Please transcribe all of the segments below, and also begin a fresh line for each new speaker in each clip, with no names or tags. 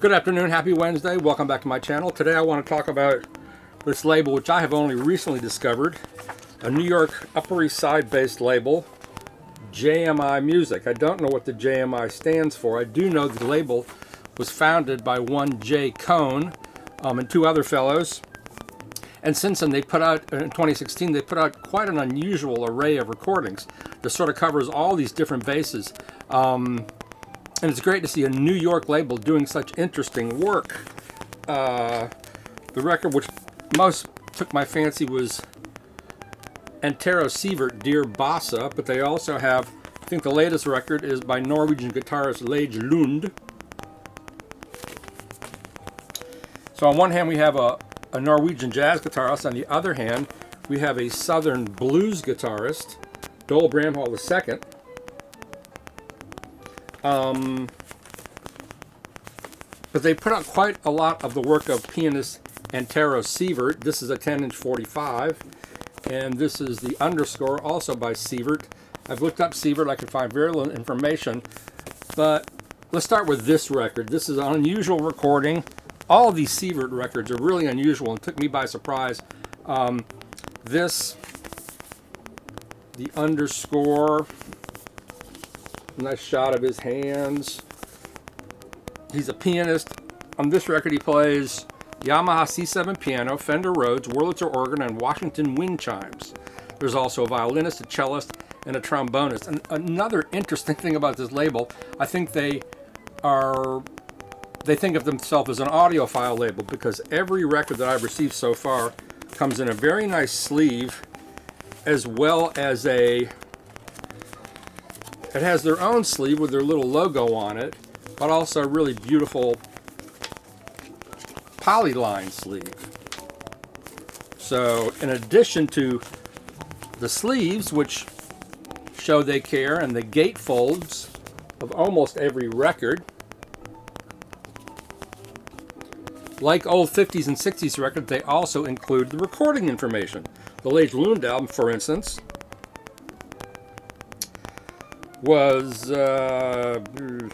Good afternoon, happy Wednesday, welcome back to my channel. Today I want to talk about this label which I have only recently discovered, a New York Upper East Side based label, JMI Music. I don't know what the JMI stands for. I do know the label was founded by one J. Cohn and two other fellows. And since then they put out, in 2016, they put out quite an unusual array of recordings that sort of covers all these different bases. And it's great to see a New York label doing such interesting work. The record which most took my fancy was Antero Seert, Dear Bossa, but they also have, I think the latest record is by Norwegian guitarist Leif Lund. So on one hand we have a Norwegian jazz guitarist, on the other hand we have a southern blues guitarist, Doyle Bramhall II. But they put out quite a lot of the work of pianist Antero Seert. This is a 10-inch 45, and this is the underscore, also by Seert. I've looked up Seert, I could find very little information, but let's start with this record. This is an unusual recording. All of these Seert records are really unusual and took me by surprise. The underscore, nice shot of his hands. He's a pianist. On this record he plays Yamaha C7 piano, Fender Rhodes, Wurlitzer organ, and Washington wind chimes. There's also a violinist, a cellist, and a trombonist. And another interesting thing about this label, I think they think of themselves as an audiophile label, because every record that I've received so far comes in a very nice sleeve, as well as it has their own sleeve with their little logo on it, but also a really beautiful polyline sleeve. So in addition to the sleeves, which show they care, and the gatefolds of almost every record, like old 50s and 60s records, they also include the recording information. The Leif Lund album, for instance, was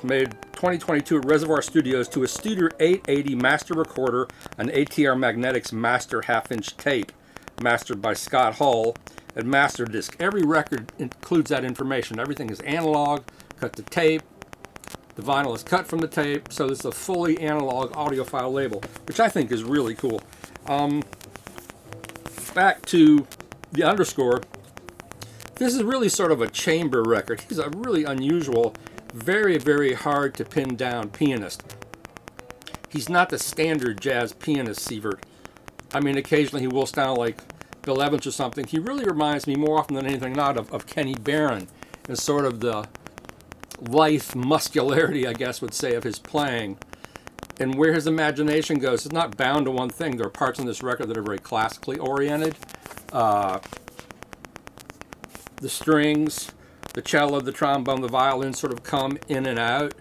made 2022 at Reservoir Studios to a Studer 880 master recorder, an ATR Magnetics master half-inch tape, mastered by Scott Hull, and master disc. Every record includes that information. Everything is analog, cut to tape. The vinyl is cut from the tape, so it's a fully analog audiophile label, which I think is really cool. Back to the underscore. This is really sort of a chamber record. He's a really unusual, very, very hard to pin down pianist. He's not the standard jazz pianist, Seert. I mean, occasionally he will sound like Bill Evans or something. He really reminds me more often than anything not of Kenny Barron, and sort of the lithe muscularity, I guess would say, of his playing. And where his imagination goes, it's not bound to one thing. There are parts on this record that are very classically oriented. The strings, the cello, the trombone, the violin sort of come in and out,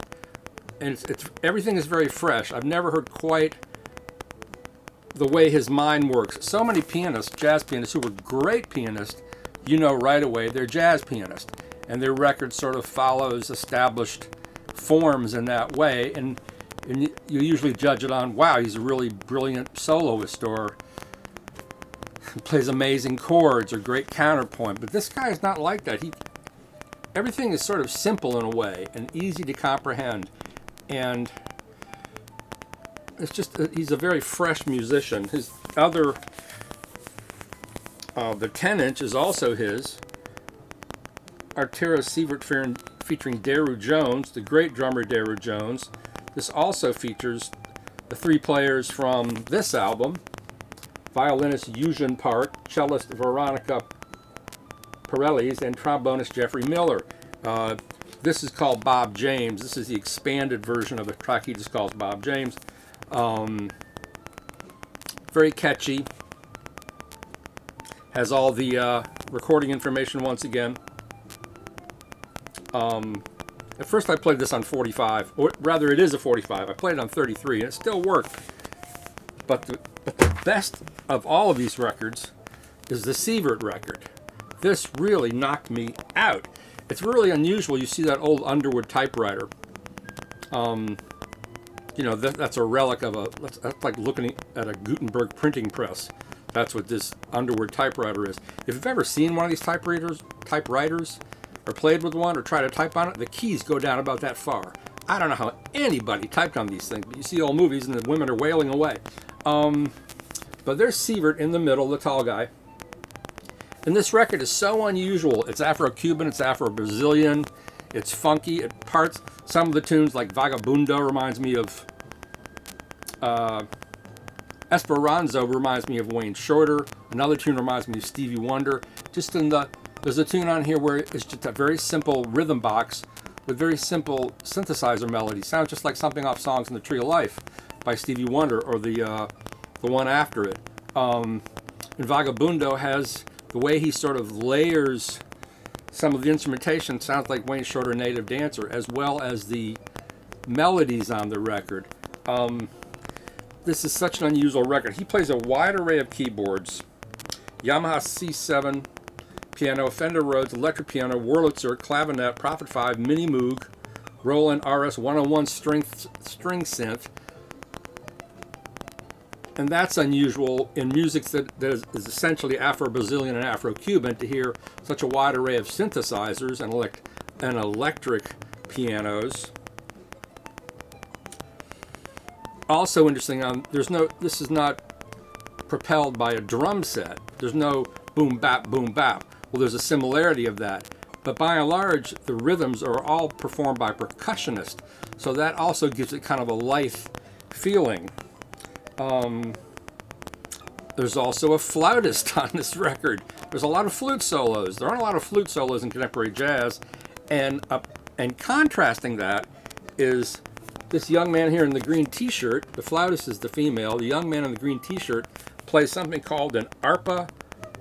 and everything is very fresh. I've never heard quite the way his mind works. So many pianists, jazz pianists, who were great pianists, you know right away they're jazz pianists, and their record sort of follows established forms in that way, and you usually judge it on, wow, he's a really brilliant soloist, or plays amazing chords, or great counterpoint. But this guy is not like that. Everything is sort of simple in a way and easy to comprehend, and it's just he's a very fresh musician. His other the 10-inch is also his, Antero Seert featuring Daru Jones, the great drummer Daru Jones. This also features the three players from this album: violinist Eugene Park, cellist Veronica Pirellis, and trombonist Jeffrey Miller. This is called Bob James. This is the expanded version of the track he just calls Bob James. Very catchy. Has all the recording information once again. At first I played this on 45, or rather it is a 45. I played it on 33 and it still worked. But the best of all of these records is the Seert record. This really knocked me out. It's really unusual. You see that old Underwood typewriter. you know, that's a relic of that's like looking at a Gutenberg printing press. That's what this underwood typewriter is. If you've ever seen one of these typewriters, or played with one, or tried to type on it, the keys go down about that far. I don't know how anybody typed on these things, but you see old movies and the women are wailing away. But there's Seert in the middle, the tall guy. And this record is so unusual. It's Afro-Cuban, it's Afro-Brazilian, it's funky. It parts some of the tunes, like Vagabundo reminds me of Esperanza reminds me of Wayne Shorter. Another tune reminds me of Stevie Wonder. There's a tune on here where it's just a very simple rhythm box with very simple synthesizer melody. Sounds just like something off Songs in the Tree of Life by Stevie Wonder, or the one after it. And Vagabundo has the way he sort of layers some of the instrumentation. Sounds like Wayne Shorter, Native Dancer, as well as the melodies on the record. This is such an unusual record. He plays a wide array of keyboards: Yamaha C7 piano, Fender Rhodes electric piano, Wurlitzer clavinet, Prophet 5 mini Moog, Roland RS 101 string synth. And that's unusual in music that is essentially Afro-Brazilian and Afro-Cuban, to hear such a wide array of synthesizers and electric pianos. Also interesting, this is not propelled by a drum set. There's no boom bap boom bap. Well, there's a similarity of that, but by and large the rhythms are all performed by percussionists, so that also gives it kind of a life feeling. There's also a flautist on this record. There's a lot of flute solos. There aren't a lot of flute solos in contemporary jazz, and contrasting that is this young man here in the green t-shirt. The flautist is the female. The young man in the green t-shirt plays something called an arpa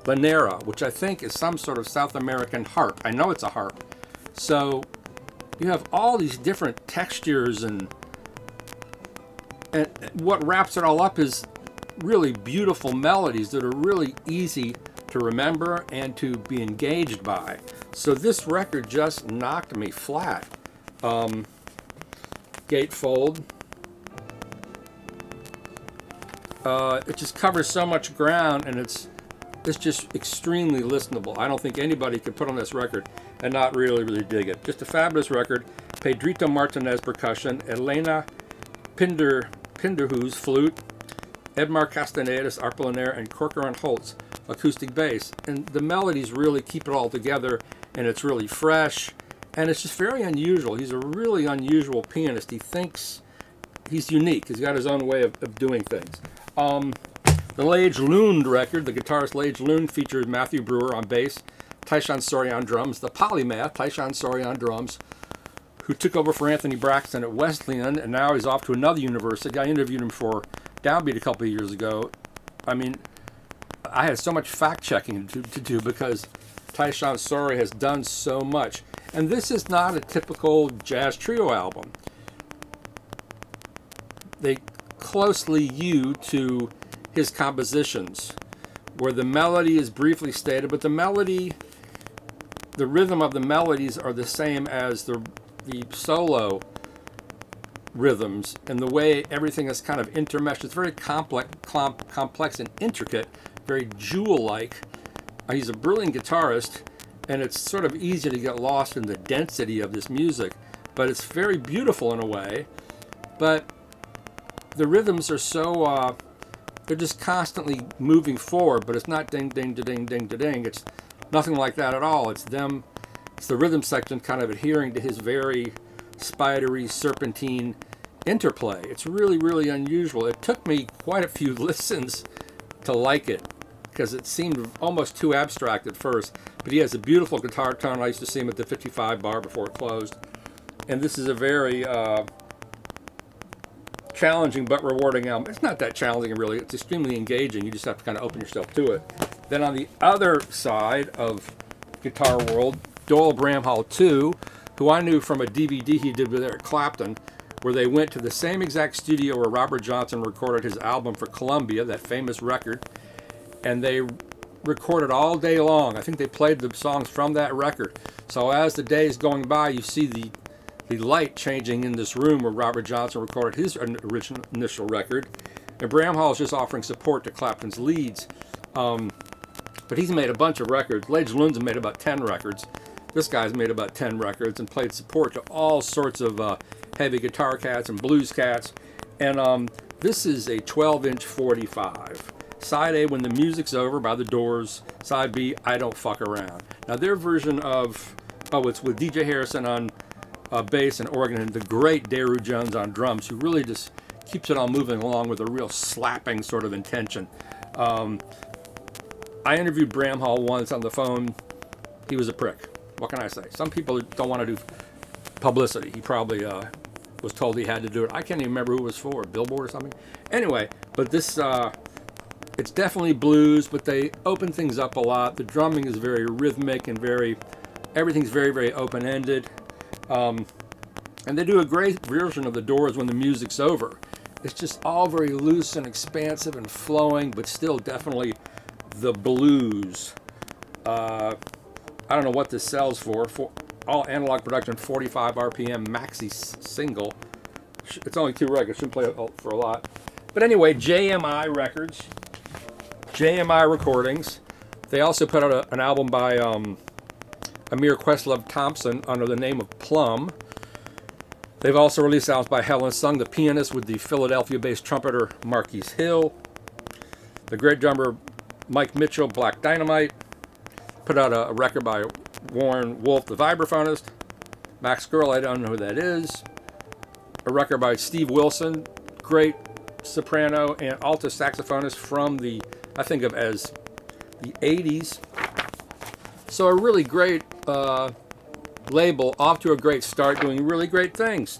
lanera, which I think is some sort of South American harp. I know it's a harp. So you have all these different textures, and what wraps it all up is really beautiful melodies that are really easy to remember and to be engaged by. So this record just knocked me flat. Gatefold. It just covers so much ground, and it's just extremely listenable. I don't think anybody could put on this record and not really dig it. Just a fabulous record. Pedrito Martinez percussion, Elena Pinderhus flute, Edmar Castaneda's arpa lanera, and Corcoran Holtz acoustic bass. And the melodies really keep it all together, and it's really fresh, and it's just very unusual. He's a really unusual pianist. He thinks he's unique. He's got his own way of doing things. The Leif Lund record, the guitarist Leif Lund, featured Matthew Brewer on bass, Taishan Sori on drums, the polymath Taishan Sori on drums, who took over for Anthony Braxton at Wesleyan, and now he's off to another university. I interviewed him for Downbeat a couple of years ago. I mean, I had so much fact-checking to do because Taishan Sori has done so much. And this is not a typical jazz trio album. They closely hew to his compositions, where the melody is briefly stated, but the rhythm of the melodies are the same as the solo rhythms, and the way everything is kind of intermeshed. It's very complex and intricate, very Jewel-like. He's a brilliant guitarist, and it's sort of easy to get lost in the density of this music, but it's very beautiful in a way. But the rhythms are so they're just constantly moving forward, but it's not ding ding da ding ding da ding. It's nothing like that at all. It's the rhythm section kind of adhering to his very spidery, serpentine interplay. It's really unusual. It took me quite a few listens to like it, because it seemed almost too abstract at first. But he has a beautiful guitar tone. I used to see him at the 55 bar before it closed. And this is a very challenging but rewarding album. It's not that challenging, really. It's extremely engaging. You just have to kind of open yourself to it. Then on the other side of Guitar World, Doyle Bramhall II, who I knew from a DVD he did with Eric Clapton, where they went to the same exact studio where Robert Johnson recorded his album for Columbia, that famous record, and they recorded all day long. I think they played the songs from that record. So as the days going by, you see the light changing in this room where Robert Johnson recorded his original initial record. And Bramhall is just offering support to Clapton's leads. But he's made a bunch of records. Leif Lund's made about 10 records. This guy's made about 10 records and played support to all sorts of heavy guitar cats and blues cats. And this is a 12-inch 45. Side A, When the Music's Over by The Doors. Side B, I Don't Fuck Around. Now their version of, it's with DJ Harrison on bass and organ, and the great Daru Jones on drums, who really just keeps it all moving along with a real slapping sort of intention. I interviewed Bramhall once on the phone. He was a prick. What can I say? Some people don't want to do publicity. He probably was told he had to do it. I can't even remember who it was for, Billboard or something. Anyway, but this, it's definitely blues, but they open things up a lot. The drumming is very rhythmic and everything's very, very open-ended. And they do a great version of The Doors, When the Music's Over. It's just all very loose and expansive and flowing, but still definitely the blues. I don't know what this sells for all analog production, 45 RPM maxi single. It's only 2 records, shouldn't play for a lot. But anyway, JMI Records, JMI Recordings. They also put out an album by Amir Questlove Thompson under the name of Plum. They've also released albums by Helen Sung, the pianist, with the Philadelphia-based trumpeter Marquise Hill. The great drummer Mike Mitchell, Black Dynamite. Put out a record by Warren Wolf, the vibraphonist. Max Girl, I don't know who that is. A record by Steve Wilson, great soprano and alto saxophonist from the, I think of as the 80s. So a really great label, off to a great start, doing really great things.